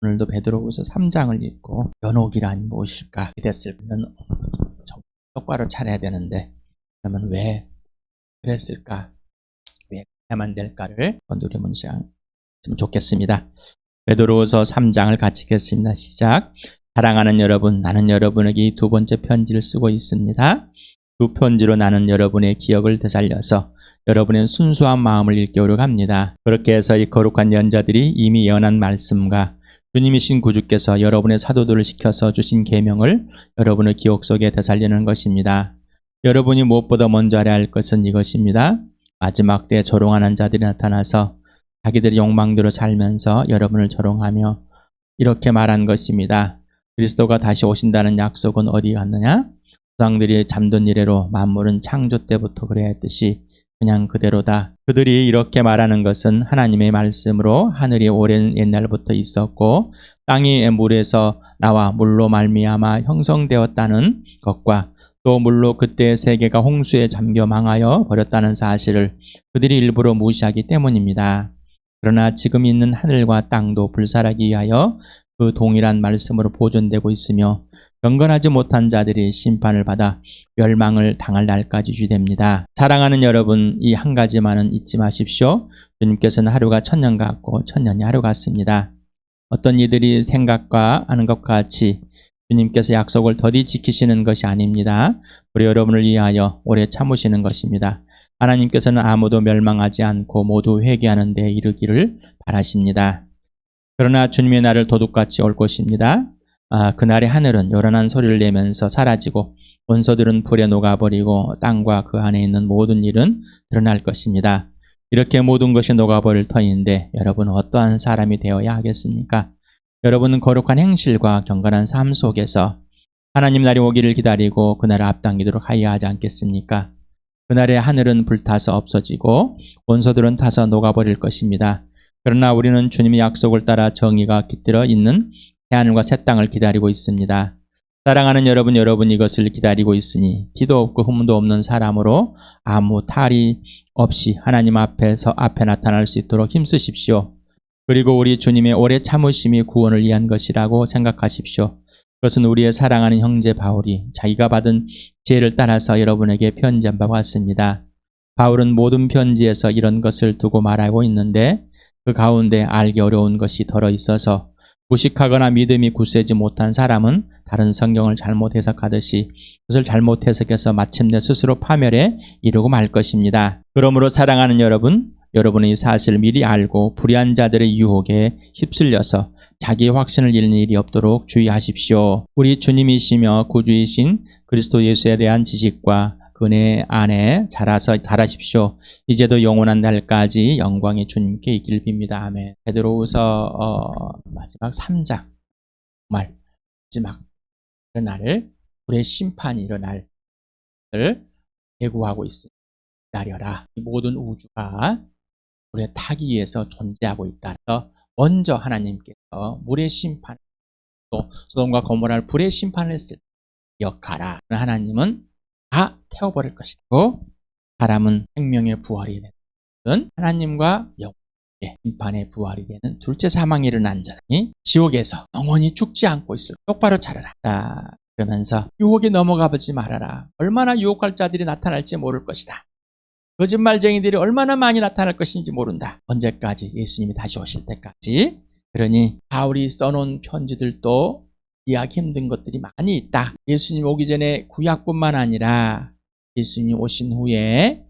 오늘도 베드로후서 3장을 읽고 연옥이란 무엇일까 됐을까는 똑바로 차려야 되는데 그러면 왜 그랬을까? 왜 해야만 될까를 누리 문장 했으면 좋겠습니다. 베드로후서 3장을 같이 읽겠습니다. 시작. 사랑하는 여러분, 나는 여러분에게 이 두 번째 편지를 쓰고 있습니다. 두 편지로 나는 여러분의 기억을 되살려서 여러분의 순수한 마음을 일깨우려고 합니다. 그렇게 해서 이 거룩한 연자들이 이미 예언한 말씀과 주님이신 구주께서 여러분의 사도들을 시켜서 주신 계명을 여러분의 기억 속에 되살리는 것입니다. 여러분이 무엇보다 먼저 알아야 할 것은 이것입니다. 마지막 때에 조롱하는 자들이 나타나서 자기들의 욕망대로 살면서 여러분을 조롱하며 이렇게 말한 것입니다. 그리스도가 다시 오신다는 약속은 어디 갔느냐? 조상들이 잠든 이래로 만물은 창조 때부터 그래야 했듯이 그냥 그대로다. 그들이 이렇게 말하는 것은 하나님의 말씀으로 하늘이 오랜 옛날부터 있었고 땅이 물에서 나와 물로 말미암아 형성되었다는 것과 또 물로 그때의 세계가 홍수에 잠겨 망하여 버렸다는 사실을 그들이 일부러 무시하기 때문입니다. 그러나 지금 있는 하늘과 땅도 불살하기 위하여 그 동일한 말씀으로 보존되고 있으며 경건하지 못한 자들이 심판을 받아 멸망을 당할 날까지 주됩니다. 사랑하는 여러분, 이 한 가지만은 잊지 마십시오. 주님께서는 하루가 천년 같고 천년이 하루 같습니다. 어떤 이들이 생각과 하는 것과 같이 주님께서 약속을 더디 지키시는 것이 아닙니다. 우리 여러분을 위하여 오래 참으시는 것입니다. 하나님께서는 아무도 멸망하지 않고 모두 회개하는 데 이르기를 바라십니다. 그러나 주님의 날을 도둑같이 올 것입니다. 그날의 하늘은 요란한 소리를 내면서 사라지고 원소들은 불에 녹아버리고 땅과 그 안에 있는 모든 일은 드러날 것입니다. 이렇게 모든 것이 녹아버릴 터인데 여러분은 어떠한 사람이 되어야 하겠습니까? 여러분은 거룩한 행실과 경건한 삶 속에서 하나님 날이 오기를 기다리고 그날을 앞당기도록 하여야 하지 않겠습니까? 그날의 하늘은 불타서 없어지고 원소들은 타서 녹아버릴 것입니다. 그러나 우리는 주님의 약속을 따라 정의가 깃들어 있는 새하늘과 새 땅을 기다리고 있습니다. 사랑하는 여러분, 여러분 이것을 기다리고 있으니 티도 없고 흠도 없는 사람으로 아무 탈이 없이 하나님 앞에 나타날 수 있도록 힘쓰십시오. 그리고 우리 주님의 오래 참으심이 구원을 위한 것이라고 생각하십시오. 그것은 우리의 사랑하는 형제 바울이 자기가 받은 지혜를 따라서 여러분에게 편지한 바와 같습니다. 바울은 모든 편지에서 이런 것을 두고 말하고 있는데 그 가운데 알기 어려운 것이 덜어 있어서 무식하거나 믿음이 굳세지 못한 사람은 다른 성경을 잘못 해석하듯이 그것을 잘못 해석해서 마침내 스스로 파멸에 이르고 말 것입니다. 그러므로 사랑하는 여러분, 여러분은 이 사실을 미리 알고 불의한 자들의 유혹에 휩쓸려서 자기의 확신을 잃는 일이 없도록 주의하십시오. 우리 주님이시며 구주이신 그리스도 예수에 대한 지식과 그네 안에 자라십시오. 이제도 영원한 날까지 영광의 주님께 있기를 빕니다. 아멘. 베드로후서 마지막 3장 정말 마지막 그날을 불의 심판이 일어날 것을 예고하고 있습니다. 기다려라. 이 모든 우주가 물에 타기 위해서 존재하고 있다. 그래서 먼저 하나님께서 물의 심판, 또 소돔과 고모라를 불의 심판을 했을 때 기억하라. 하나님은 다 태워버릴 것이다. 사람은 생명의 부활이 되는 하나님과 영원의 심판의 부활이 되는 둘째 사망이 일어난 자니 지옥에서 영원히 죽지 않고 있을 똑바로 차려라. 자, 그러면서 유혹에 넘어가 보지 말아라. 얼마나 유혹할 자들이 나타날지 모를 것이다. 거짓말쟁이들이 얼마나 많이 나타날 것인지 모른다. 언제까지? 예수님이 다시 오실 때까지. 그러니 바울이 써놓은 편지들도 이해하기 힘든 것들이 많이 있다. 예수님 오기 전에 구약뿐만 아니라 예수님이 오신 후에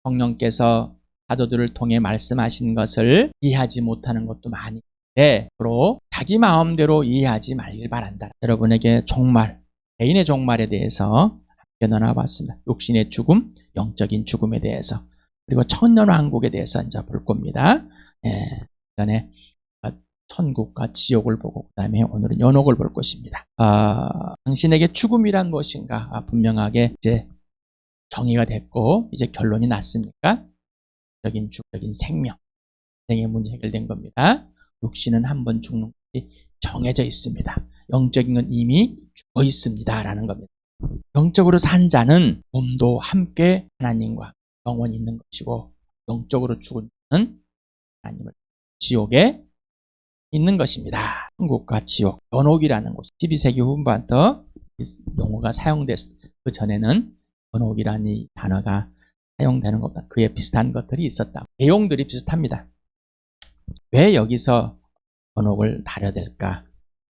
성령께서 사도들을 통해 말씀하신 것을 이해하지 못하는 것도 많이 있는데 서로 자기 마음대로 이해하지 말길 바란다. 여러분에게 종말, 개인의 종말에 대해서 함께 나눠봤습니다. 육신의 죽음, 영적인 죽음에 대해서, 그리고 천년왕국에 대해서 이제 볼 겁니다. 전에 천국과 지옥을 보고 그 다음에 오늘은 연옥을 볼 것입니다. 당신에게 죽음이란 무엇인가? 분명하게 이제 정의가 됐고 이제 결론이 났습니까? 영적인 생명, 생의 문제 해결된 겁니다. 육신은 한번 죽는 것이 정해져 있습니다. 영적인 건 이미 죽어 있습니다 라는 겁니다. 영적으로 산 자는 몸도 함께 하나님과 영원히 있는 것이고 영적으로 죽은 자는 하나님을 지옥에 있는 것입니다. 천국과 지옥, 연옥이라는 곳. 12세기 후반부터 용어가 사용됐을 그 전에는 연옥이라는 이 단어가 사용되는 것보다 그에 비슷한 것들이 있었다. 내용들이 비슷합니다. 왜 여기서 연옥을 다뤄야 될까?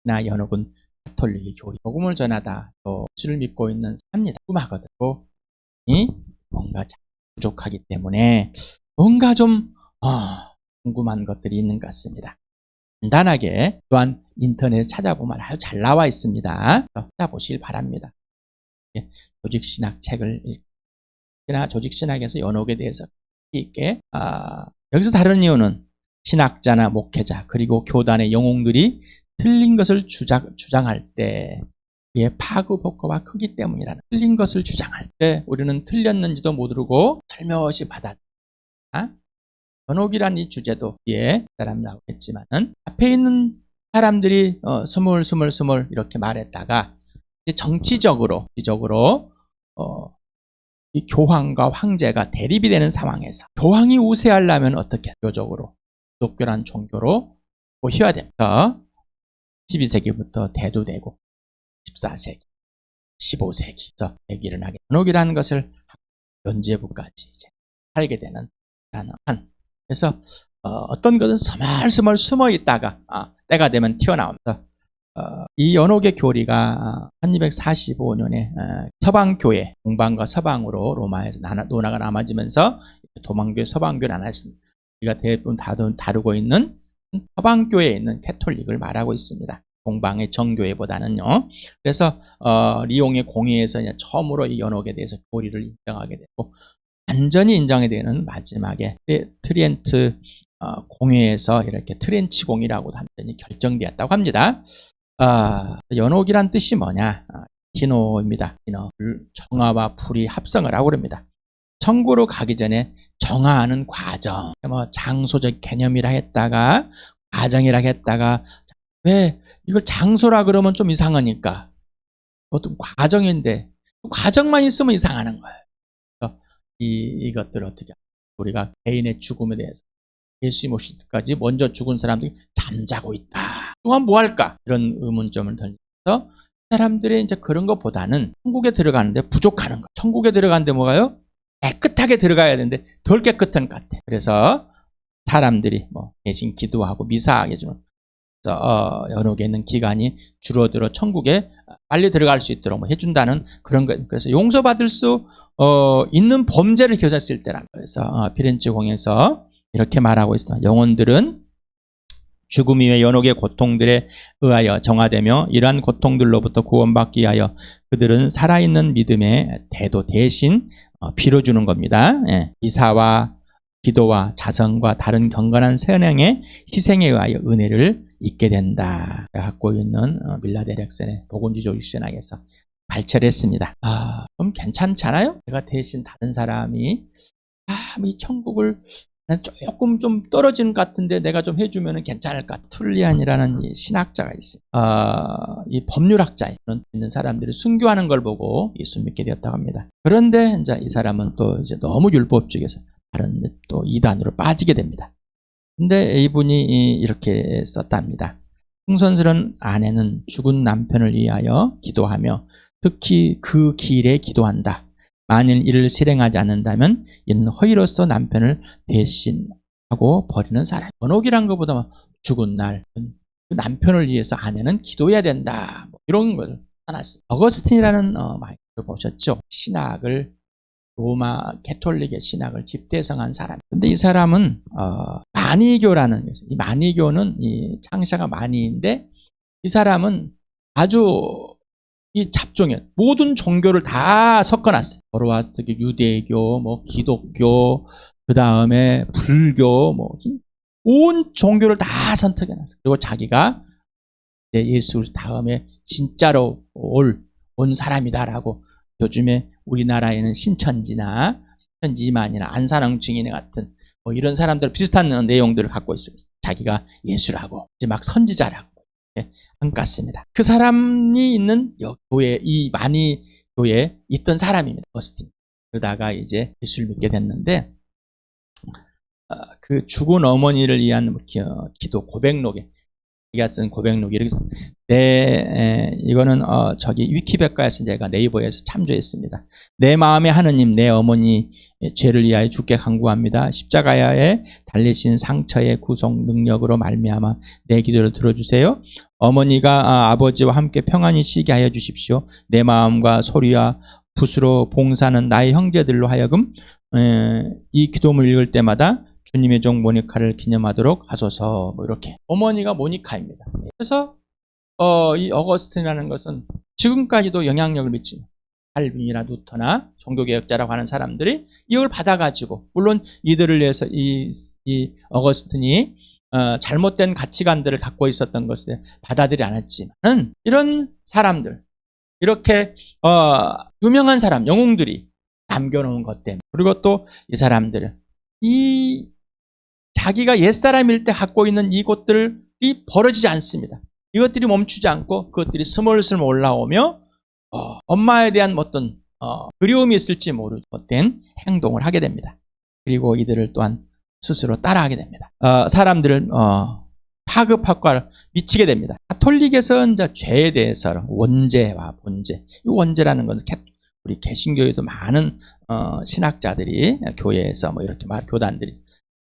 나 연옥은 가톨릭의 교리, 복음을 전하다, 또 예수를 믿고 있는 사람입니다. 궁금하거든. 이 뭔가 부족하기 때문에 뭔가 좀 궁금한 것들이 있는 것 같습니다. 간단하게 또한 인터넷에 찾아보면 아주 잘 나와 있습니다. 찾아보시길 바랍니다. 조직신학 책을 읽거나 조직신학에서 연옥에 대해서 있게 여기서 다른 이유는 신학자나 목회자 그리고 교단의 영웅들이 틀린 것을 주장할 때 그의 파급 효과가 크기 때문이라는. 틀린 것을 주장할 때 우리는 틀렸는지도 모르고 살며시 받아들인다. 연옥이란 이 주제도 뒤에 사람 나오겠지만은 앞에 있는 사람들이 스물 이렇게 말했다가 이제 정치적으로 이 교황과 황제가 대립이 되는 상황에서 교황이 우세하려면 어떻게 교적으로 기독교란 종교로 모셔야 됩니다. 12세기부터 대두되고 14세기, 15세기 얘기를 하게 연옥이라는 것을 연제부까지 이제 살게 되는 한. 그래서 어떤 것은 스멀스멀 숨어 있다가 때가 되면 튀어나오면서 이 연옥의 교리가 1245년에 서방교회, 동방과 서방으로 로마에서 논화가 나눠지면서 동방교회, 서방교회 나눴습니다. 우리가 대부분 다루고 있는 서방교회에 있는 캐톨릭을 말하고 있습니다. 동방의 정교회보다는요. 그래서 리옹의 공회에서 처음으로 이 연옥에 대해서 교리를 인정하게 되고 완전히 인정이 되는 마지막에 트리엔트 공회에서 이렇게 트렌치 공이라고 완전히 결정되었다고 합니다. 연옥이란 뜻이 뭐냐? 디노입니다. 디노, 정화와 불이 합성을 하고 그럽니다. 천국으로 가기 전에 정화하는 과정, 뭐 장소적 개념이라 했다가 과정이라 했다가 왜 이걸 장소라 그러면 좀 이상하니까 어떤 과정인데 과정만 있으면 이상하는 거예요. 그래서 이것들 어떻게 우리가 개인의 죽음에 대해서 예수님 오실 때까지 먼저 죽은 사람들이 잠자고 있다. 또한 뭐 할까? 이런 의문점을 던져서 사람들이 이제 그런 것보다는 천국에 들어가는데 부족하는 거. 천국에 들어가는데 뭐가요? 깨끗하게 들어가야 되는데 덜 깨끗한 것 같아. 그래서 사람들이 뭐 대신 기도하고 미사하게 주는 연옥에 있는 기간이 줄어들어 천국에 빨리 들어갈 수 있도록 뭐 해준다는 그런 거. 그래서 용서받을 수 있는 범죄를 교사했을 때란 거예요. 피렌체 공에서 이렇게 말하고 있습니다. 영혼들은 죽음 이후의 연옥의 고통들에 의하여 정화되며 이러한 고통들로부터 구원받기 위하여 그들은 살아있는 믿음의 태도 대신 빌어주는 겁니다. 미사와 기도와 자성과 다른 경건한 선행의 희생에 의하여 은혜를 잊게 된다. 갖고 있는 밀라델 렉센의 복음주의 신학에서 발췌를 했습니다. 좀 괜찮잖아요? 내가 대신 다른 사람이 이 천국을 조금 좀 떨어지는 것 같은데 내가 좀 해주면 괜찮을까? 툴리안이라는 이 신학자가 있어요. 이 법률학자에 있는 사람들이 순교하는 걸 보고 예수 믿게 되었다고 합니다. 그런데 이제 이 사람은 또 이제 너무 율법주의에서 다른 또 이단으로 빠지게 됩니다. 근데 이분이 이렇게 썼답니다. 충성스러운 아내는 죽은 남편을 위하여 기도하며 특히 그 길에 기도한다. 만일 이를 실행하지 않는다면 이는 허위로서 남편을 배신하고 버리는 사람. 연옥이란 것보다 죽은 날 그 남편을 위해서 아내는 기도해야 된다. 이런 걸 써놨습니다. 어거스틴이라는 마이크를 보셨죠? 신학을 로마 캐톨릭의 신학을 집대성한 사람. 근데 이 사람은 마니교라는 이 마니교는 이 창샤가 마니인데 이 사람은 아주 이 잡종에 모든 종교를 다 섞어놨어요. 거로아스트교, 유대교, 뭐 기독교, 그 다음에 불교, 뭐 온 종교를 다 선택해놨어요. 그리고 자기가 이제 예수 다음에 진짜로 온 사람이다라고 요즘에 우리나라에는 신천지나 신천지만이나 안산왕 증인회 같은 뭐 이런 사람들 비슷한 내용들을 갖고 있어요. 자기가 예수라고 이제 막 선지자라고 안 같습니다. 그 사람이 있는 교회 이 마니 교회에 있던 사람입니다. 어스틴. 그러다가 이제 예수를 믿게 됐는데 그 죽은 어머니를 위한 기도 고백록에 자기가 쓴 고백록이 이렇게 이거는 저기 위키백과에서 제가 네이버에서 참조했습니다. 내 마음의 하느님, 내 어머니 죄를 위하여 주께 간구합니다. 십자가에 달리신 상처의 구속 능력으로 말미암아 내 기도를 들어주세요. 어머니가 아버지와 함께 평안히 쉬게 하여 주십시오. 내 마음과 소리와 붓으로 봉사하는 나의 형제들로 하여금 이 기도문을 읽을 때마다 주님의 종 모니카를 기념하도록 하소서. 뭐 이렇게. 어머니가 모니카입니다. 그래서 이 어거스틴이라는 것은 지금까지도 영향력을 미치는 칼빈이나 루터나 종교개혁자라고 하는 사람들이 이걸 받아가지고, 물론 이들을 위해서 이 어거스틴이 잘못된 가치관들을 갖고 있었던 것을 받아들이지 않았지만, 이런 사람들, 이렇게 유명한 사람, 영웅들이 남겨놓은 것 때문에, 그리고 또 이 사람들은 이 자기가 옛사람일 때 갖고 있는 이것들이 벌어지지 않습니다. 이것들이 멈추지 않고 그것들이 스멀스멀 올라오며 엄마에 대한 어떤 그리움이 있을지 모르는 것된 행동을 하게 됩니다. 그리고 이들을 또한 스스로 따라하게 됩니다. 사람들을 파급학과를 미치게 됩니다. 가톨릭에서는 죄에 대해서 원죄와 본죄, 이 원죄라는 것은 우리 개신교에도 많은 신학자들이 교회에서 뭐 이렇게 교단들이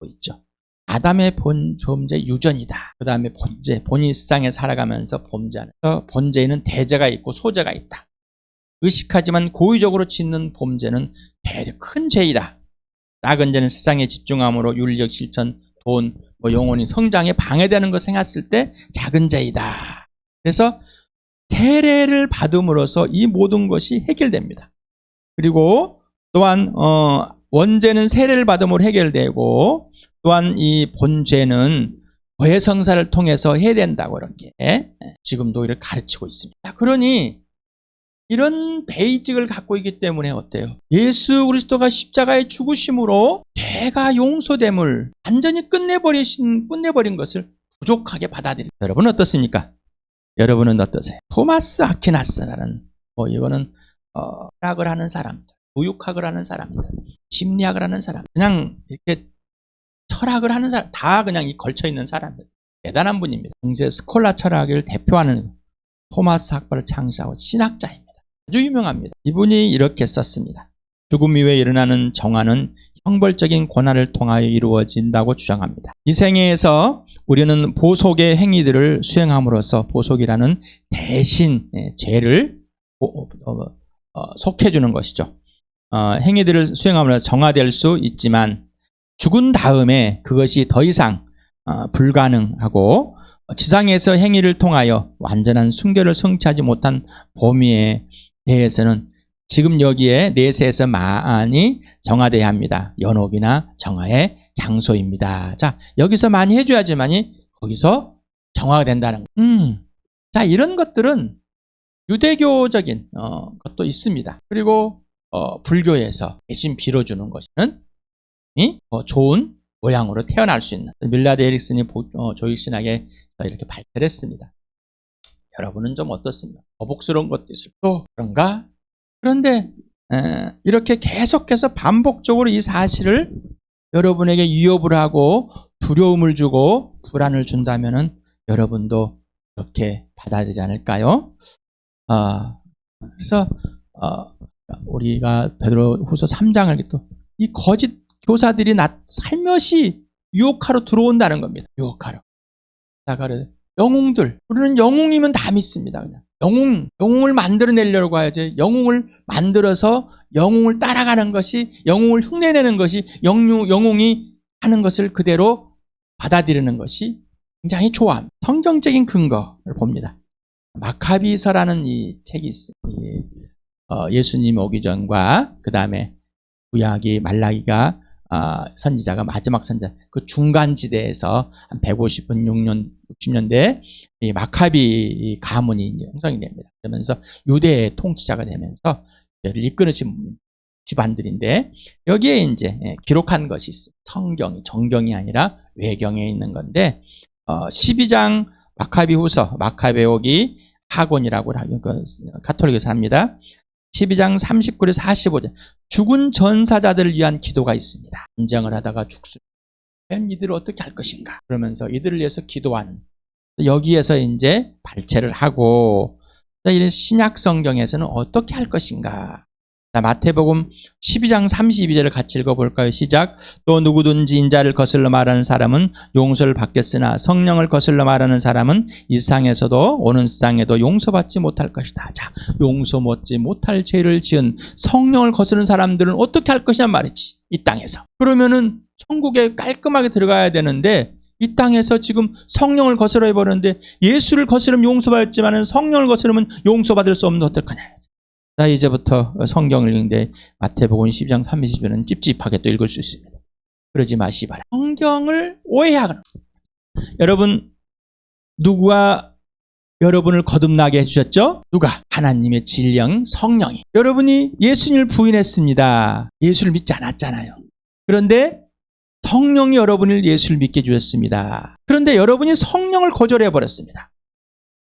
있죠. 아담의 범죄 유전이다. 그 다음에 본죄, 본인 세상에 살아가면서 범죄하는, 본죄에는 대죄가 있고 소죄가 있다. 의식하지만 고의적으로 짓는 범죄는 큰 죄이다. 작은 죄는 세상에 집중함으로 윤리적 실천, 돈, 영혼이 성장에 방해되는 것을 생각했을 때 작은 죄이다. 그래서 세례를 받음으로써 이 모든 것이 해결됩니다. 그리고 또한 원죄는 세례를 받음으로 해결되고, 또한 이 본죄는 고해성사를 통해서 해야 된다고 이렇게 지금도 이렇게 가르치고 있습니다. 그러니 이런 베이직을 갖고 있기 때문에 어때요? 예수 그리스도가 십자가의 죽으심으로 죄가 용서됨을 완전히 끝내버린 것을 부족하게 받아들입니다. 여러분은 어떻습니까? 여러분은 어떠세요? 토마스 아퀴나스라는 이거는 철학을 하는 사람들, 부육학을 하는 사람들, 심리학을 하는 사람, 그냥 이렇게 철학을 하는 사람, 다 그냥 걸쳐 있는 사람들, 대단한 분입니다. 중세 스콜라 철학을 대표하는 토마스 학파를 창시하고 신학자입니다. 아주 유명합니다. 이분이 이렇게 썼습니다. 죽음 이후에 일어나는 정화는 형벌적인 고난을 통하여 이루어진다고 주장합니다. 이 생애에서 우리는 보속의 행위들을 수행함으로써, 보속이라는 대신 죄를 속해주는 것이죠. 행위들을 수행함으로써 정화될 수 있지만 죽은 다음에 그것이 더 이상 불가능하고, 지상에서 행위를 통하여 완전한 순결을 성취하지 못한 범위에 대해서는 지금 여기에 내세에서 많이 정화되어야 합니다. 연옥이나 정화의 장소입니다. 자, 여기서 많이 해줘야지만이 거기서 정화가 된다는 거. 자, 이런 것들은 유대교적인 것도 있습니다. 그리고 불교에서 대신 빌어주는 것은 더 좋은 모양으로 태어날 수 있는, 밀라드 에릭슨이 조익신학에 이렇게 발표를 했습니다. 여러분은 좀 어떻습니까? 거북스러운 것도 있을 또 그런가? 그런데 이렇게 계속해서 반복적으로 이 사실을 여러분에게 위협을 하고 두려움을 주고 불안을 준다면은 여러분도 이렇게 받아들이지 않을까요? 그래서 우리가 베드로후서 3장을 또 이 거짓 교사들이 살며시 유혹하러 들어온다는 겁니다. 유혹하러. 영웅들. 우리는 영웅이면 다 믿습니다. 그냥. 영웅을 만들어내려고 하야지. 영웅을 만들어서 영웅을 따라가는 것이, 영웅을 흉내내는 것이, 영웅이 하는 것을 그대로 받아들이는 것이 굉장히 좋아합니다. 성경적인 근거를 봅니다. 마카비서라는 이 책이 있습니다. 예수님 오기 전과 그 다음에 구약이 말라기가 선지자가 마지막 선지자 그 중간 지대에서 한 150년 60년대 이 마카비 가문이 형성이 됩니다. 그러면서 유대의 통치자가 되면서 이를 이끄는 집안들인데, 여기에 이제 기록한 것이 있습니다. 성경이 정경이 아니라 외경에 있는 건데, 12장 마카비후서, 마카베옥이 하곤이라고 가톨릭에서 합니다. 12장 39절 45절 죽은 전사자들을 위한 기도가 있습니다. 전쟁을 하다가 죽습니다. 과연 이들을 어떻게 할 것인가? 그러면서 이들을 위해서 기도하는, 여기에서 이제 발췌를 하고 이런 신약 성경에서는 어떻게 할 것인가. 자, 마태복음 12장 32절을 같이 읽어볼까요? 시작. 또 누구든지 인자를 거슬러 말하는 사람은 용서를 받겠으나 성령을 거슬러 말하는 사람은 이 세상에서도 오는 세상에도 용서받지 못할 것이다. 자, 용서받지 못할 죄를 지은 성령을 거스르는 사람들은 어떻게 할 것이냐 말이지. 이 땅에서. 그러면은 천국에 깔끔하게 들어가야 되는데 이 땅에서 지금 성령을 거스려 해버렸는데 예수를 거스르면 용서받았지만 성령을 거스르면 용서받을 수 없는 어떡하냐. 자, 이제부터 성경을 읽는데 마태복음 12장 30절은 찝찝하게 또 읽을 수 있습니다. 그러지 마시 바라. 성경을 오해하거나. 여러분, 누가 여러분을 거듭나게 해주셨죠? 누가? 하나님의 진령 성령이. 여러분이 예수님을 부인했습니다. 예수를 믿지 않았잖아요. 그런데 성령이 여러분을 예수를 믿게 해주셨습니다. 그런데 여러분이 성령을 거절해버렸습니다.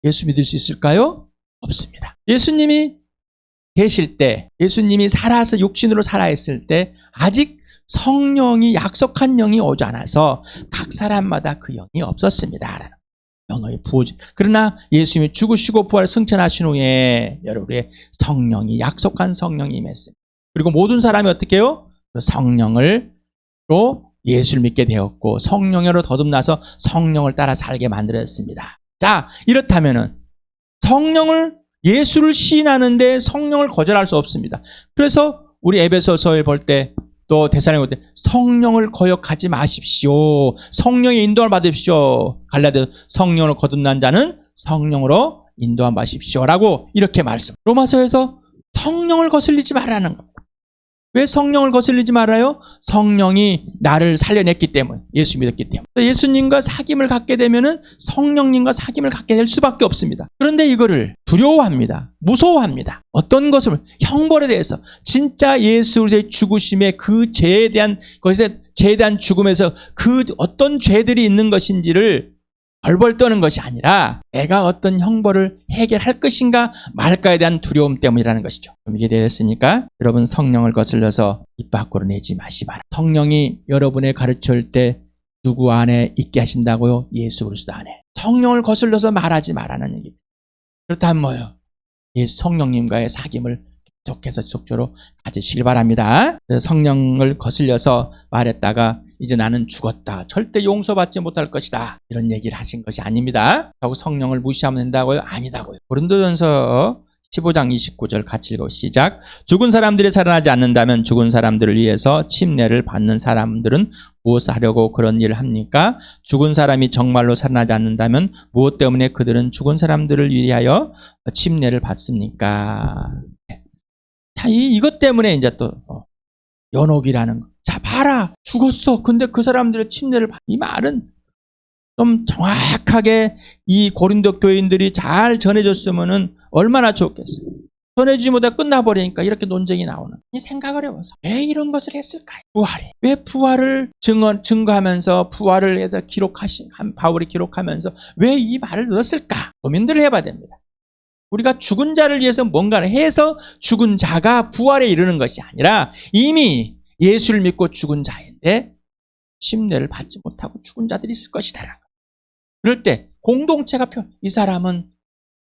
예수 믿을 수 있을까요? 없습니다. 예수님이 계실 때, 예수님이 살아서 육신으로 살아있을 때 아직 성령이 약속한 영이 오지 않아서 각 사람마다 그 영이 없었습니다. 영의 부어지. 그러나 예수님이 죽으시고 부활 승천하신 후에 여러분의 성령이 약속한 성령이 임했습니다. 그리고 모든 사람이 어떻게 해요? 그 성령으로 예수를 믿게 되었고 성령으로 거듭나서 성령을 따라 살게 만들었습니다. 자, 이렇다면은 예수를 시인하는데 성령을 거절할 수 없습니다. 그래서 우리 에베소서에 볼 때 또 데살로니가 볼 때 성령을 거역하지 마십시오. 성령의 인도를 받으십시오. 갈라디아 성령을 거듭난 자는 성령으로 인도함 받으십시오라고 이렇게 말씀. 로마서에서 성령을 거슬리지 말라는 겁니다. 왜 성령을 거슬리지 말아요? 성령이 나를 살려냈기 때문에, 예수 믿었기 때문에. 예수님과 사귐을 갖게 되면은 성령님과 사귐을 갖게 될 수밖에 없습니다. 그런데 이거를 두려워합니다. 무서워합니다. 어떤 것을, 형벌에 대해서, 진짜 예수의 죽으심의 그 죄에 대한 것에, 죄에 대한 죽음에서 그 어떤 죄들이 있는 것인지를 벌벌 떠는 것이 아니라 내가 어떤 형벌을 해결할 것인가 말까에 대한 두려움 때문이라는 것이죠. 그럼 이게 되었습니까? 여러분, 성령을 거슬려서 입 밖으로 내지 마시바라. 성령이 여러분의 가르칠 때 누구 안에 있게 하신다고요? 예수 그리스도 안에. 성령을 거슬려서 말하지 말라는 얘기입니다. 그렇다면 뭐예요? 예수 성령님과의 사귐을 계속해서 지속적으로 가지시길 바랍니다. 성령을 거슬려서 말했다가 이제 나는 죽었다. 절대 용서받지 못할 것이다. 이런 얘기를 하신 것이 아닙니다. 결국 성령을 무시하면 된다고요? 아니다고요. 고린도전서 15장 29절 같이 읽어 시작. 죽은 사람들이 살아나지 않는다면 죽은 사람들을 위해서 침례를 받는 사람들은 무엇을 하려고 그런 일을 합니까? 죽은 사람이 정말로 살아나지 않는다면 무엇 때문에 그들은 죽은 사람들을 위하여 침례를 받습니까? 자, 이것 때문에 이제 또 연옥이라는 거. 자, 봐라. 죽었어. 근데 그 사람들의 침례를 받. 이 말은 좀 정확하게 이 고린도 교인들이 잘 전해줬으면은 얼마나 좋겠어요. 전해주지 못해 끝나버리니까 이렇게 논쟁이 나오는. 이 생각을 해봐서 왜 이런 것을 했을까요? 부활이. 왜 부활을 증거하면서 부활을 해서 바울이 기록하면서 왜 이 말을 넣었을까? 고민들을 해봐야 됩니다. 우리가 죽은 자를 위해서 뭔가를 해서 죽은 자가 부활에 이르는 것이 아니라 이미 예수를 믿고 죽은 자인데 침례를 받지 못하고 죽은 자들이 있을 것이다. 그럴 때 공동체가 이 사람은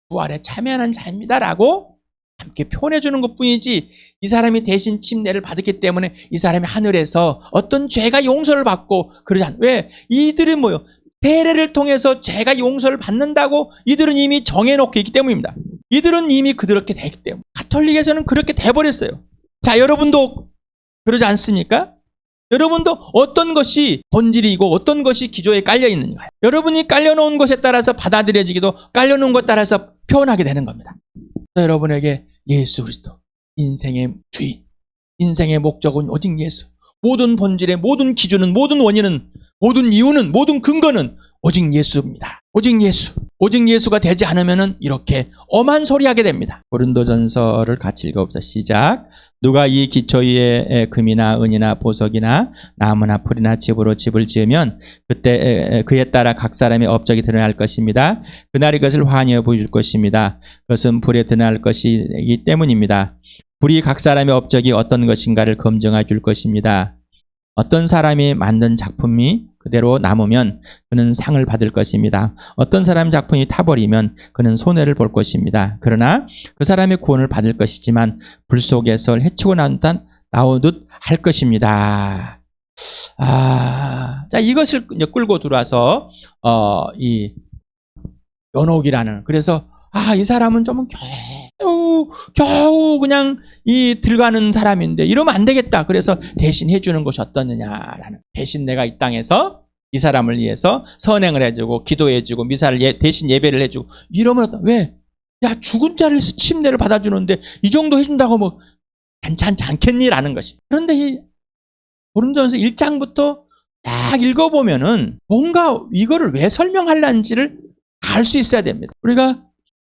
부활에 참여하는 자입니다라고 함께 표현해 주는 것뿐이지 이 사람이 대신 침례를 받았기 때문에 이 사람이 하늘에서 어떤 죄가 용서를 받고 그러지 않아요. 왜? 이들은 뭐요? 세례를 통해서 죄가 용서를 받는다고 이들은 이미 정해놓고 있기 때문입니다. 이들은 이미 그렇게 되기 때문에. 가톨릭에서는 그렇게 돼버렸어요. 자, 여러분도 그러지 않습니까? 여러분도 어떤 것이 본질이고 어떤 것이 기조에 깔려있는가요? 여러분이 깔려놓은 것에 따라서 받아들여지기도 깔려놓은 것에 따라서 표현하게 되는 겁니다. 여러분에게 예수 그리스도, 인생의 주인, 인생의 목적은 오직 예수. 모든 본질의 모든 기준은, 모든 원인은, 모든 이유는, 모든 근거는 오직 예수입니다. 오직 예수. 오직 예수가 되지 않으면 이렇게 엄한 소리 하게 됩니다. 고린도전서를 같이 읽어봅시다. 시작. 누가 이 기초 위에 금이나 은이나 보석이나 나무나 풀이나 집으로 집을 지으면 그때 그에 따라 각 사람의 업적이 드러날 것입니다. 그날 이것을 환히여 보여줄 것입니다. 그것은 불에 드러날 것이기 때문입니다. 불이 각 사람의 업적이 어떤 것인가를 검증해 줄 것입니다. 어떤 사람이 만든 작품이 그대로 남으면 그는 상을 받을 것입니다. 어떤 사람 작품이 타버리면 그는 손해를 볼 것입니다. 그러나 그 사람의 구원을 받을 것이지만 불 속에서 헤치고 나오듯 할 것입니다. 자, 이것을 이제 끌고 들어와서 이 연옥이라는, 그래서 이 사람은 좀 겨우 그냥 들어가는 사람인데 이러면 안 되겠다. 그래서 대신 해주는 것이 어떠느냐라는, 대신 내가 이 땅에서 이 사람을 위해서 선행을 해주고 기도해주고 미사를 대신 예배를 해주고 이러면 왜? 야, 죽은 자리에서 침례를 받아주는데 이 정도 해준다고 뭐 괜찮지 않겠니라는 것이. 그런데 이 고린도전서 1장부터 딱 읽어보면은 뭔가 이거를 왜 설명하려는지를 알 수 있어야 됩니다. 우리가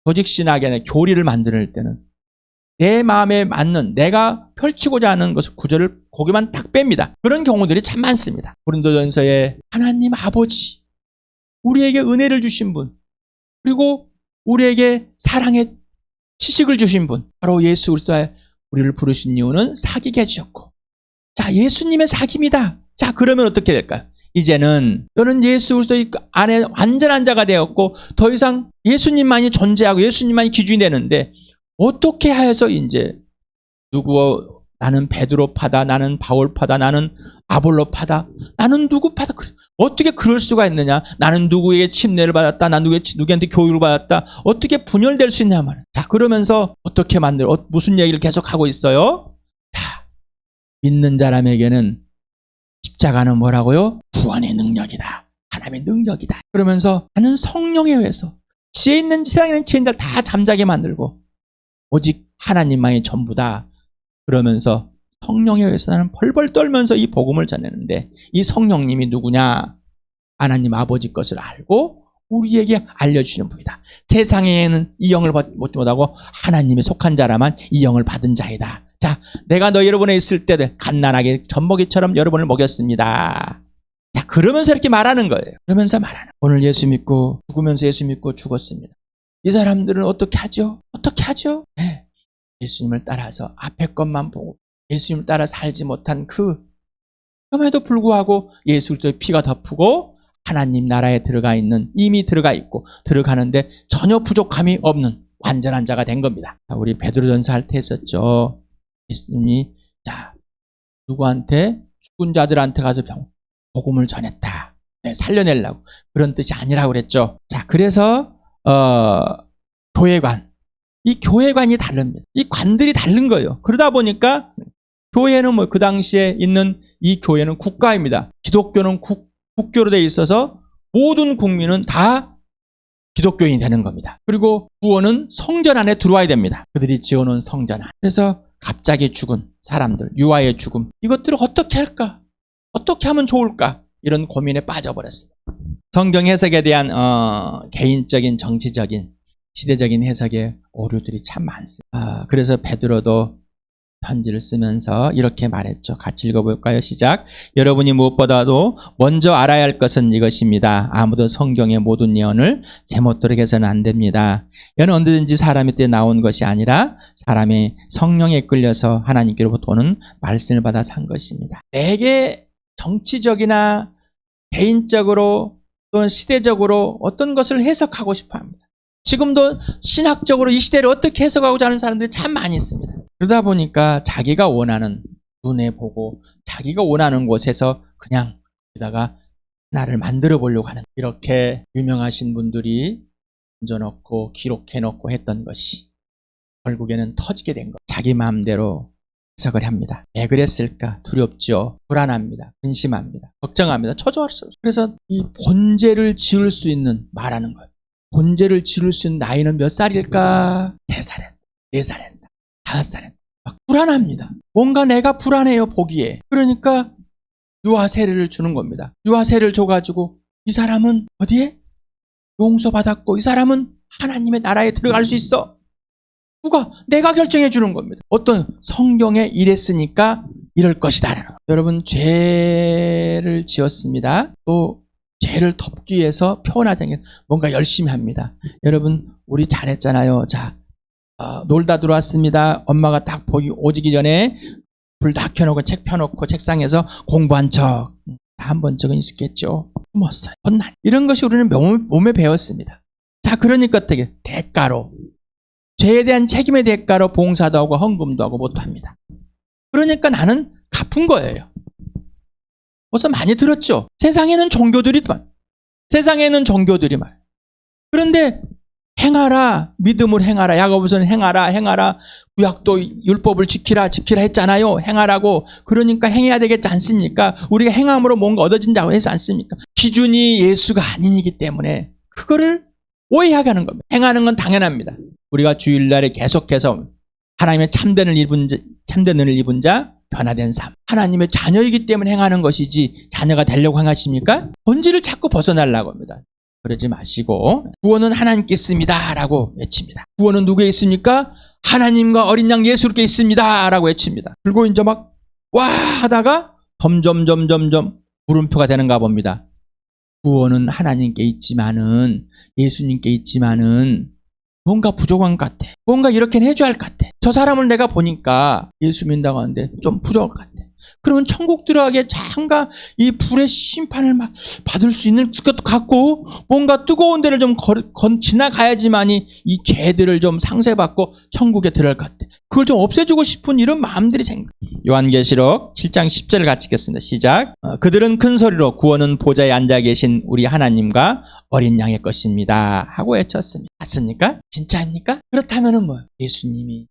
조직신학의 교리를 만들 때는 내 마음에 맞는 내가 펼치고자 하는 것을 구절을 거기만 딱 뺍니다. 그런 경우들이 참 많습니다. 고린도전서에 하나님 아버지, 우리에게 은혜를 주신 분, 그리고 우리에게 사랑의 지식을 주신 분, 바로 예수 그리스도의 우리를 부르신 이유는 사귀게 해주셨고, 자, 예수님의 사귐이다. 자, 그러면 어떻게 될까요? 이제는 너는 예수 그리스도 안에 완전한 자가 되었고 더 이상 예수님만이 존재하고 예수님만이 기준이 되는데, 어떻게 해서 이제 나는 베드로파다, 나는 바울파다, 나는 아볼로파다, 나는 누구파다, 어떻게 그럴 수가 있느냐? 나는 누구에게 침례를 받았다, 나는 누구한테 교육을 받았다, 어떻게 분열될 수 있냐 말이야. 자, 그러면서 어떻게 무슨 얘기를 계속 하고 있어요? 자, 믿는 사람에게는 십자가는 뭐라고요? 구원의 능력이다. 하나님의 능력이다. 그러면서 나는 성령에 의해서 지혜 있는 세상에 있는 지혜인들 다 잠자게 만들고 오직 하나님만이 전부다. 그러면서 성령에 의해서 나는 벌벌 떨면서 이 복음을 전했는데, 이 성령님이 누구냐? 하나님 아버지 것을 알고 우리에게 알려주시는 분이다. 세상에는 이 영을 받지 못하고 하나님에 속한 자라만 이 영을 받은 자이다. 자, 내가 여러분에 있을 때 갓난아기 젖먹이처럼 여러분을 먹였습니다. 자, 그러면서 이렇게 말하는 거예요. 그러면서 말하는. 오늘 예수 믿고 죽으면서 예수 믿고 죽었습니다. 이 사람들은 어떻게 하죠? 어떻게 하죠? 네. 예수님을 따라서 앞에 것만 보고 예수님을 따라 살지 못한 그럼에도 불구하고 예수 그리스도의 피가 덮고 하나님 나라에 이미 들어가 있고 들어가는데 전혀 부족함이 없는 완전한 자가 된 겁니다. 우리 베드로전서 할 때 했었죠. 예수님이 누구한테? 죽은 자들한테 가서 복음을 전했다. 네, 살려내려고. 그런 뜻이 아니라고 그랬죠. 자, 그래서 교회관. 이 교회관이 다릅니다. 이 관들이 다른 거예요. 그러다 보니까 교회는 그 당시에 있는 이 교회는 국가입니다. 기독교는 국교로 되어 있어서 모든 국민은 다 기독교인이 되는 겁니다. 그리고 구원은 성전 안에 들어와야 됩니다. 그들이 지어놓은 성전 안. 그래서 갑자기 죽은 사람들, 유아의 죽음, 이것들을 어떻게 할까? 어떻게 하면 좋을까? 이런 고민에 빠져버렸습니다. 성경 해석에 대한 개인적인, 정치적인, 시대적인 해석의 오류들이 참 많습니다. 그래서 베드로도 편지를 쓰면서 이렇게 말했죠. 같이 읽어볼까요? 시작. 여러분이 무엇보다도 먼저 알아야 할 것은 이것입니다. 아무도 성경의 모든 예언을 제멋대로 해서는 안 됩니다. 예언은 언제든지 사람의 때에 나온 것이 아니라 사람이 성령에 끌려서 하나님께로부터 오는 말씀을 받아 산 것입니다. 내게 정치적이나 개인적으로 또는 시대적으로 어떤 것을 해석하고 싶어 합니다. 지금도 신학적으로 이 시대를 어떻게 해석하고자 하는 사람들이 참 많이 있습니다. 그러다 보니까 자기가 원하는, 눈에 보고 자기가 원하는 곳에서 그냥 여기다가 나를 만들어 보려고 하는, 이렇게 유명하신 분들이 던져놓고 기록해놓고 했던 것이 결국에는 터지게 된 것. 자기 마음대로 해석을 합니다. 왜 그랬을까? 두렵죠. 불안합니다. 근심합니다. 걱정합니다. 처조할 수 없어요. 그래서 이 본죄를 지을 수 있는, 말하는 거예요. 본죄를 지을 수 있는 나이는 몇 살일까? 3살엔, 4살엔, 5살엔. 막 불안합니다. 뭔가 내가 불안해요, 보기에. 그러니까 유아 세례를 주는 겁니다. 유아 세례를 줘가지고 이 사람은 어디에? 용서받았고 이 사람은 하나님의 나라에 들어갈 수 있어. 누가? 내가 결정해 주는 겁니다. 어떤 성경에 이랬으니까 이럴 것이다. 여러분, 죄를 지었습니다. 또 죄를 덮기 위해서 표현하지 않게 뭔가 열심히 합니다. 여러분, 우리 잘했잖아요. 자, 놀다 들어왔습니다. 엄마가 딱 오기 전에 불 다 켜놓고 책 펴놓고 책상에서 공부한 척 한 번 적은 있었겠죠. 숨었어요. 혼난. 이런 것이 우리는 몸에 배웠습니다. 자, 그러니까 어떻게? 대가로. 죄에 대한 책임의 대가로 봉사도 하고 헌금도 하고 못합니다. 그러니까 나는 갚은 거예요. 벌써 많이 들었죠? 세상에는 종교들이만. 그런데 행하라. 믿음을 행하라. 야고보서는 행하라. 구약도 율법을 지키라 했잖아요. 행하라고. 그러니까 행해야 되겠지 않습니까? 우리가 행함으로 뭔가 얻어진다고 해서 않습니까? 기준이 예수가 아니기 때문에 그거를 오해하게 하는 겁니다. 행하는 건 당연합니다. 우리가 주일날에 계속해서 하나님의 참된을 입은 자, 변화된 삶. 하나님의 자녀이기 때문에 행하는 것이지 자녀가 되려고 행하십니까? 본질을 자꾸 벗어나려고 합니다. 그러지 마시고 구원은 하나님께 있습니다 라고 외칩니다. 구원은 누구에 있습니까? 하나님과 어린 양 예수께 있습니다 라고 외칩니다. 그리고 이제 막 와 하다가 점점 물음표가 되는가 봅니다. 구원은 하나님께 있지만은, 예수님께 있지만은 뭔가 부족한 것 같아. 뭔가 이렇게는 해줘야 할 것 같아. 저 사람을 내가 보니까 예수 믿는다고 하는데 좀 부족할 것 같아. 그러면 천국 들어가기에 장가 이 불의 심판을 막 받을 수 있는 것도 같고, 뭔가 뜨거운 데를 좀 지나가야지만이 이 죄들을 좀 상쇄받고 천국에 들어갈 것 같아. 그걸 좀 없애주고 싶은 이런 마음들이 생겨. 요한계시록 7장 10절을 같이 읽겠습니다. 시작. 그들은 큰 소리로 구원은 보좌에 앉아 계신 우리 하나님과 어린 양의 것입니다 하고 외쳤습니다. 맞습니까? 진짜입니까? 그렇다면은 뭐예요? 예수님이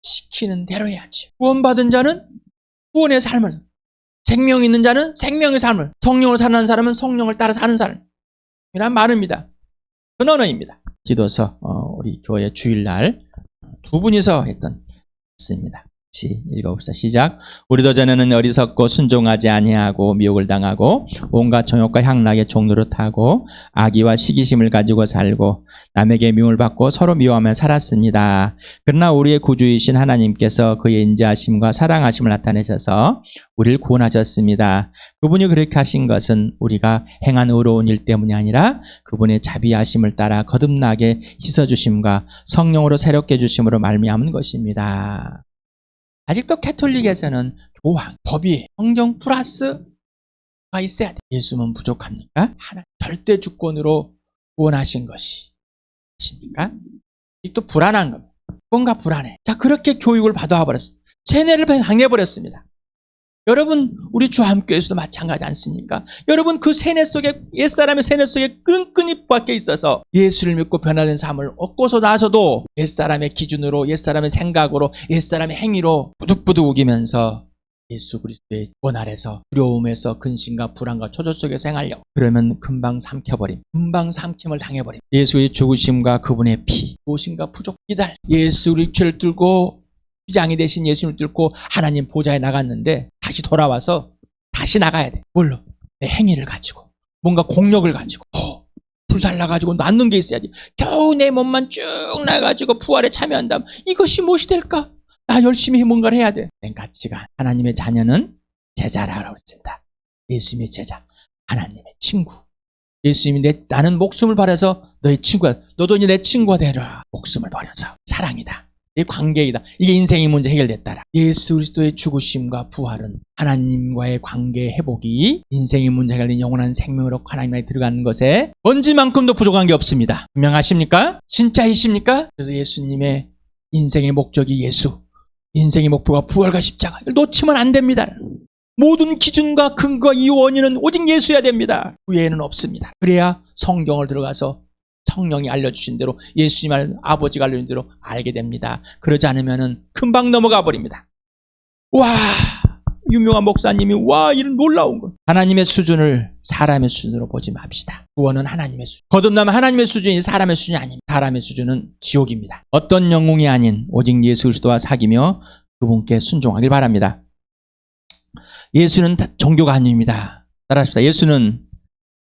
시키는 대로 해야지. 구원받은 자는 구원의 삶을, 생명 있는 자는 생명의 삶을, 성령을 사는 사람은 성령을 따라 사는 삶. 이란 말입니다. 근언어입니다. 기도서 우리 교회 주일날 두 분이서 했던 것입니다. 같이 읽어봅시다. 시작. 우리도 전에는 어리석고 순종하지 아니하고 미혹을 당하고 온갖 정욕과 향락의 종노릇하고 악의와 시기심을 가지고 살고 남에게 미움을 받고 서로 미워하며 살았습니다. 그러나 우리의 구주이신 하나님께서 그의 인자하심과 사랑하심을 나타내셔서 우리를 구원하셨습니다. 그분이 그렇게 하신 것은 우리가 행한 의로운 일 때문이 아니라 그분의 자비하심을 따라 거듭나게 씻어주심과 성령으로 새롭게 해주심으로 말미암은 것입니다. 아직도 캐톨릭에서는 교황, 법이, 성경 플러스가 있어야 돼. 예수는 부족합니까? 하나님 절대 주권으로 구원하신 것이십니까? 아직도 불안한 겁니다. 뭔가 불안해. 자, 그렇게 교육을 받아와 버렸습니다. 세뇌를 당해버렸습니다. 여러분, 우리 주함교회에서도 마찬가지 않습니까? 여러분, 그 세뇌 속에, 옛사람의 세뇌 속에 끈끈이 박혀 있어서 예수를 믿고 변화된 삶을 얻고서 나서도 옛사람의 기준으로, 옛사람의 생각으로, 옛사람의 행위로 부득부득 우기면서 예수 그리스도의 구원 아래서 두려움에서 근심과 불안과 초조 속에서 행하려고 그러면 금방 삼켜버림, 금방 삼킴을 당해버림. 예수의 죽으심과 그분의 피, 무엇인가 부족, 기다려. 예수 우리 죄를 뚫고 주장이 되신 예수님을 뚫고 하나님 보좌에 나갔는데 다시 돌아와서 다시 나가야 돼. 뭘로? 내 행위를 가지고, 뭔가 공력을 가지고, 불살라가지고 낳는 게 있어야지. 겨우 내 몸만 쭉 나가지고 부활에 참여한다면 이것이 무엇이 될까? 나 열심히 뭔가를 해야 돼. 가치가 하나님의 자녀는 제자라고 했습니다. 예수님의 제자, 하나님의 친구. 예수님이 나는 목숨을 버려서 너의 친구야. 너도 이제 내 친구가 되라. 목숨을 버려서. 사랑이다. 이 관계이다. 이게 인생의 문제 해결됐다라. 예수 그리스도의 죽으심과 부활은 하나님과의 관계의 회복이 인생의 문제 해결된 영원한 생명으로 하나님에 들어가는 것에 먼지만큼도 부족한 게 없습니다. 분명하십니까? 진짜이십니까? 그래서 예수님의 인생의 목적이 예수, 인생의 목표가 부활과 십자가를 놓치면 안 됩니다. 모든 기준과 근거와 이유 원인은 오직 예수여야 됩니다. 그 외에는 없습니다. 그래야 성경을 들어가서 성령이 알려주신 대로, 예수님 아버지가 알려준 대로 알게 됩니다. 그러지 않으면 금방 넘어가 버립니다. 와, 유명한 목사님이 이런 놀라운 거. 하나님의 수준을 사람의 수준으로 보지 맙시다. 구원은 하나님의 수준. 거듭나면 하나님의 수준이 사람의 수준이 아닙니다. 사람의 수준은 지옥입니다. 어떤 영웅이 아닌 오직 예수 그리스도와 사귀며 그분께 순종하길 바랍니다. 예수는 종교가 아닙니다. 따라합시다. 예수는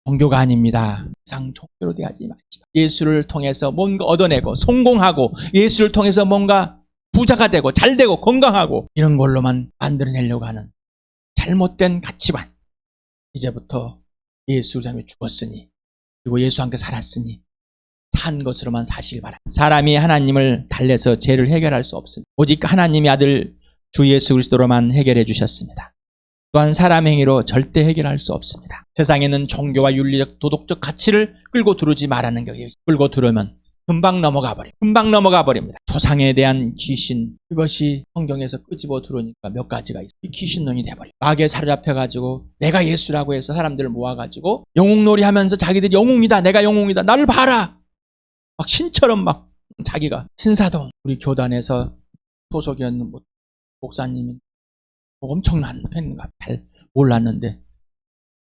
종교가 아닙니다. 이상 종교로 대하지 마십시오. 예수를 통해서 뭔가 얻어내고 성공하고, 예수를 통해서 뭔가 부자가 되고 잘되고 건강하고, 이런 걸로만 만들어내려고 하는 잘못된 가치관. 이제부터 예수 자매 죽었으니, 그리고 예수와 함께 살았으니 산 것으로만 사시길 바랍니다. 사람이 하나님을 달래서 죄를 해결할 수 없습니다. 오직 하나님의 아들 주 예수 그리스도로만 해결해 주셨습니다. 또한 사람 행위로 절대 해결할 수 없습니다. 세상에는 종교와 윤리적 도덕적 가치를 끌고 들어오지 말라는 게 있어요. 끌고 들어오면 금방 넘어가 버립니다. 조상에 대한 귀신, 그것이 성경에서 끄집어 들어오니까 몇 가지가 있어요. 귀신론이 돼버려요. 마귀에 사로잡혀가지고 내가 예수라고 해서 사람들을 모아가지고 영웅놀이 하면서 자기들이 영웅이다, 내가 영웅이다, 나를 봐라, 막 신처럼 막 자기가 신사동, 우리 교단에서 소속이었는 목사님이 엄청난 팬인가 잘 몰랐는데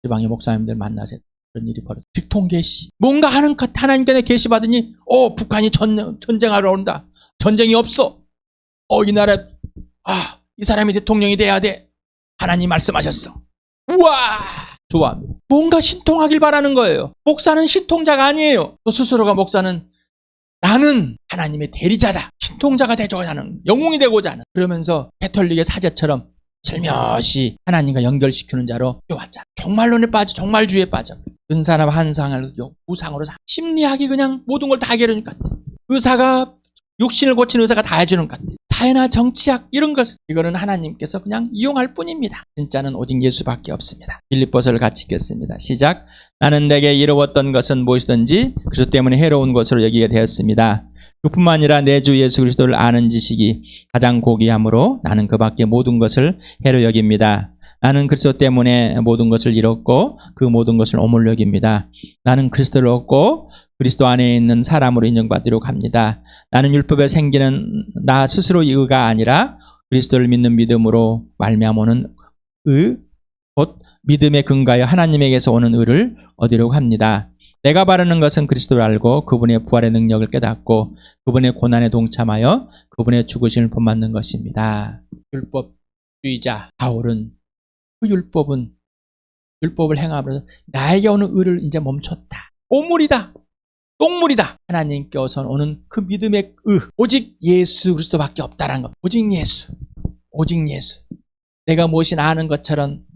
지방의 목사님들 만나서 그런 일이 벌어져. 직통 계시, 뭔가 하는 것 하나님께 계시 받으니 북한이 전쟁하러 온다, 전쟁이 없어, 이 나라 이 사람이 대통령이 돼야 돼, 하나님 말씀하셨어. 우와, 좋아합니다. 뭔가 신통하길 바라는 거예요. 목사는 신통자가 아니에요. 또 스스로가 목사는 나는 하나님의 대리자다, 신통자가 되고자 하는, 영웅이 되고자 하는, 그러면서 캐톨릭의 사제처럼 슬며시 하나님과 연결시키는 자로 왔잖아. 종말론에 빠져, 종말주의에 빠져. 은사나 환상을 우상으로 심리학이 그냥 모든 걸 다 해결하는 것 같아. 의사가 육신을 고치는 의사가 다 해주는 것 같아. 사회나 정치학 이런 것을, 이거는 하나님께서 그냥 이용할 뿐입니다. 진짜는 오직 예수밖에 없습니다. 빌립보서를 같이 읽겠습니다. 시작. 나는 내게 이루었던 것은 무엇이든지 그리스도 때문에 해로운 것으로 여기게 되었습니다. 그뿐만 아니라 내 주 예수 그리스도를 아는 지식이 가장 고귀하므로 나는 그 밖에 모든 것을 해로 여깁니다. 나는 그리스도 때문에 모든 것을 잃었고 그 모든 것을 오물로 여깁니다. 나는 그리스도를 얻고 그리스도 안에 있는 사람으로 인정받도록 합니다. 나는 율법에 생기는 나 스스로의 의가 아니라 그리스도를 믿는 믿음으로 말미암아 오는 의, 곧 믿음의 근거하여 하나님에게서 오는 의를 얻으려고 합니다. 내가 바라는 것은 그리스도를 알고 그분의 부활의 능력을 깨닫고 그분의 고난에 동참하여 그분의 죽으심을 본받는 것입니다. 율법주의자 바울은 그 율법을 행함으로써 나에게 오는 의를 이제 멈췄다. 오물이다, 똥물이다. 하나님께서 오는 그 믿음의 의, 오직 예수 그리스도밖에 없다라는 것. 오직 예수. 내가 무엇이 아는 것처럼,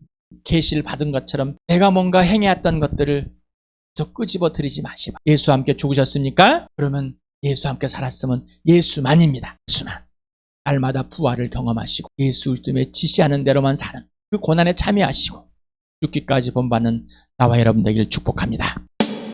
계시를 받은 것처럼 내가 뭔가 행해왔던 것들을 저 끄집어 들이지 마시고, 예수와 함께 죽으셨습니까? 그러면 예수와 함께 살았으면 예수만입니다. 예수만. 날마다 부활을 경험하시고 예수 그리스도의 지시하는 대로만 사는 그 고난에 참여하시고 죽기까지 본받는 나와 여러분 되기를 축복합니다.